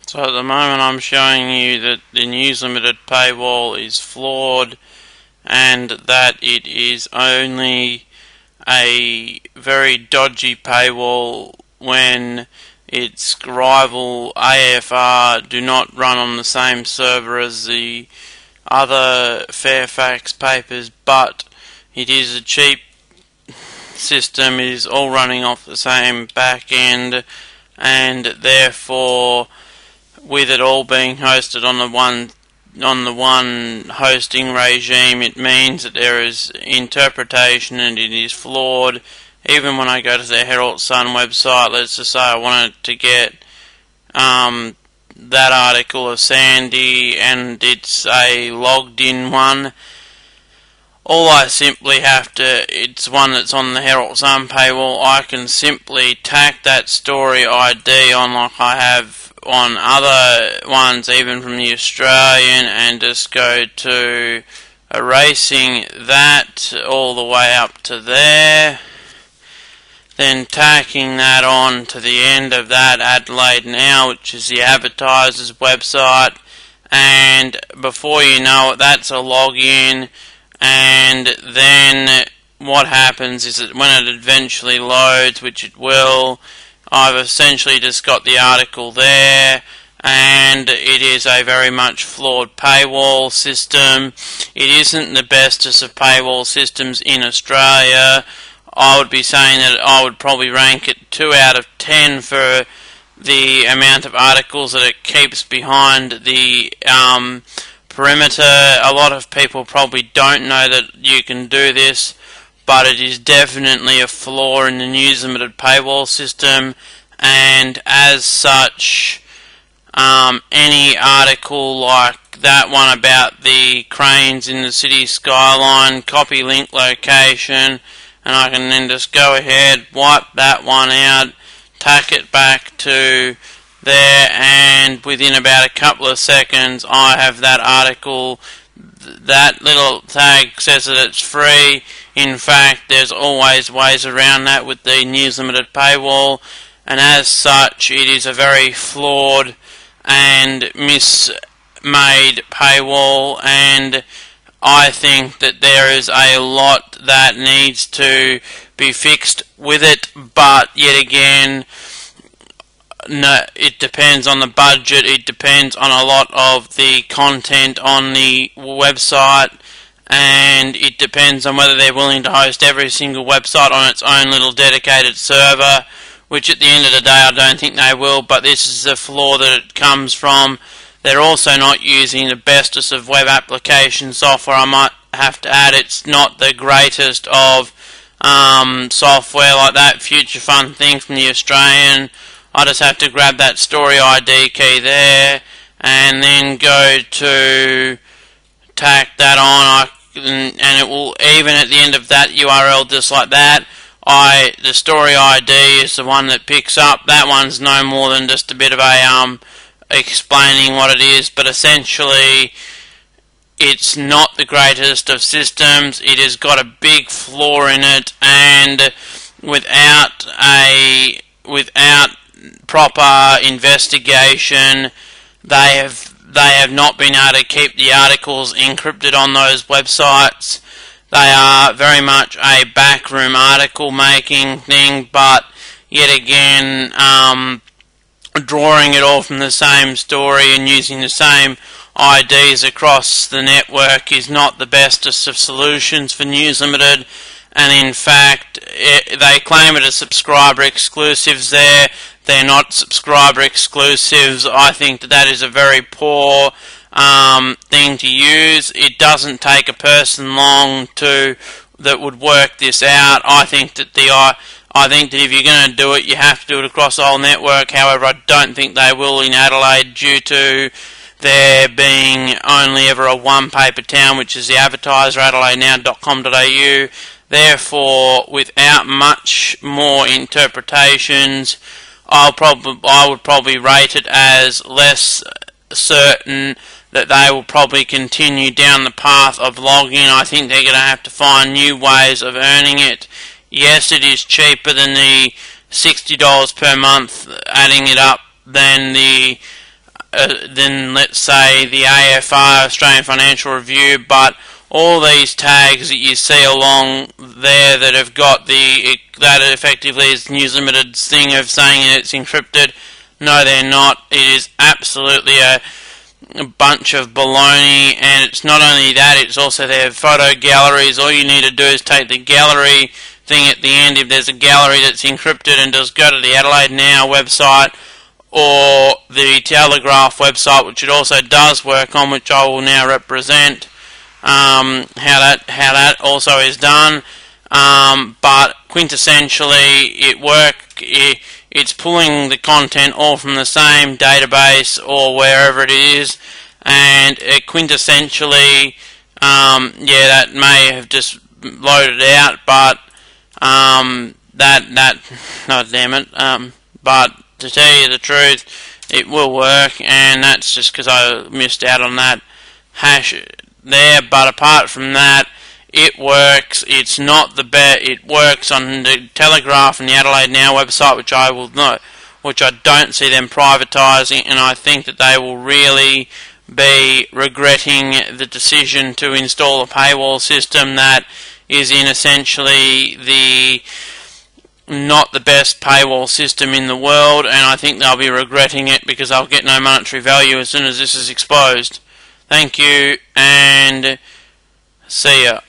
So at the moment I'm showing you that the News Limited paywall is flawed and that it is only a very dodgy paywall when its rival AFR do not run on the same server as the other Fairfax papers, but it is a cheap system. It is all running off the same back end, and therefore with it all being hosted on the one hosting regime, it means that there is interpretation and it is flawed. Even when I go to the Herald Sun website, let's just say I wanted to get that article of Sandy and it's a logged in one, all I simply have to, it's one that's on the Herald Sun paywall, I can simply tack that story ID on like I have on other ones, even from the Australian, and just go to erasing that all the way up to there, then tacking that on to the end of that Adelaide Now, which is the advertiser's website, and before you know it, that's a login. And then what happens is that when it eventually loads, which it will, I've essentially just got the article there, and it is a very much flawed paywall system. It isn't the bestest of paywall systems in Australia. I would be saying that I would probably rank it 2 out of 10 for the amount of articles that it keeps behind the perimeter. A lot of people probably don't know that you can do this, but it is definitely a flaw in the News Limited paywall system, and as such, any article like that one about the cranes in the city skyline, copy link location, and I can then just go ahead, wipe that one out, tack it back to there, and within about a couple of seconds I have that article. That little tag says that it's free. In fact, there's always ways around that with the News Limited paywall, and as such it is a very flawed and mismade paywall, and I think that there is a lot that needs to be fixed with it, but yet again, no, it depends on the budget, it depends on a lot of the content on the website, and it depends on whether they're willing to host every single website on its own little dedicated server, which at the end of the day I don't think they will, but this is the flaw that it comes from. They're also not using the bestest of web application software. I might have to add, it's not the greatest of software like that Future Fun thing from the Australian. I just have to grab that story ID key there and then go to tack that on, and it will, even at the end of that URL just like that, the story ID is the one that picks up. That one's no more than just a bit of a explaining what it is, but essentially it's not the greatest of systems. It has got a big flaw in it, and without proper investigation, they have not been able to keep the articles encrypted on those websites. They are very much a backroom article making thing, but yet again, drawing it all from the same story and using the same IDs across the network is not the bestest of solutions for News Limited. And in fact, they claim it as subscriber exclusives there. They're not subscriber exclusives. I think that is a very poor thing to use. It doesn't take a person long that would work this out. I think that if you're going to do it, you have to do it across the whole network. However, I don't think they will in Adelaide, due to there being only ever a one-paper town, which is the advertiser, adelaidenow.com.au. Therefore, without much more interpretations, I would probably rate it as less certain that they will probably continue down the path of logging. I think they're going to have to find new ways of earning it. Yes, it is cheaper than the $60 per month, adding it up, than the than let's say the AFR, Australian Financial Review, but all these tags that you see along there that have got that effectively is News Limited's thing of saying it's encrypted. No, they're not. It is absolutely a bunch of baloney, and it's not only that, it's also their photo galleries. All you need to do is take the gallery thing at the end, if there's a gallery that's encrypted, and just go to the Adelaide Now website or the Telegraph website, which it also does work on, which I will now represent how that also is done. But quintessentially, it's pulling the content all from the same database or wherever it is, and quintessentially, that may have just loaded out, but oh damn it, but to tell you the truth, it will work, and that's just because I missed out on that hash there. But apart from that, it works. It's not the best. It works on the Telegraph and the Adelaide Now website, which I don't see them privatising, and I think that they will really be regretting the decision to install a paywall system that is in essentially not the best paywall system in the world, and I think they'll be regretting it because they'll get no monetary value as soon as this is exposed. Thank you, and see ya.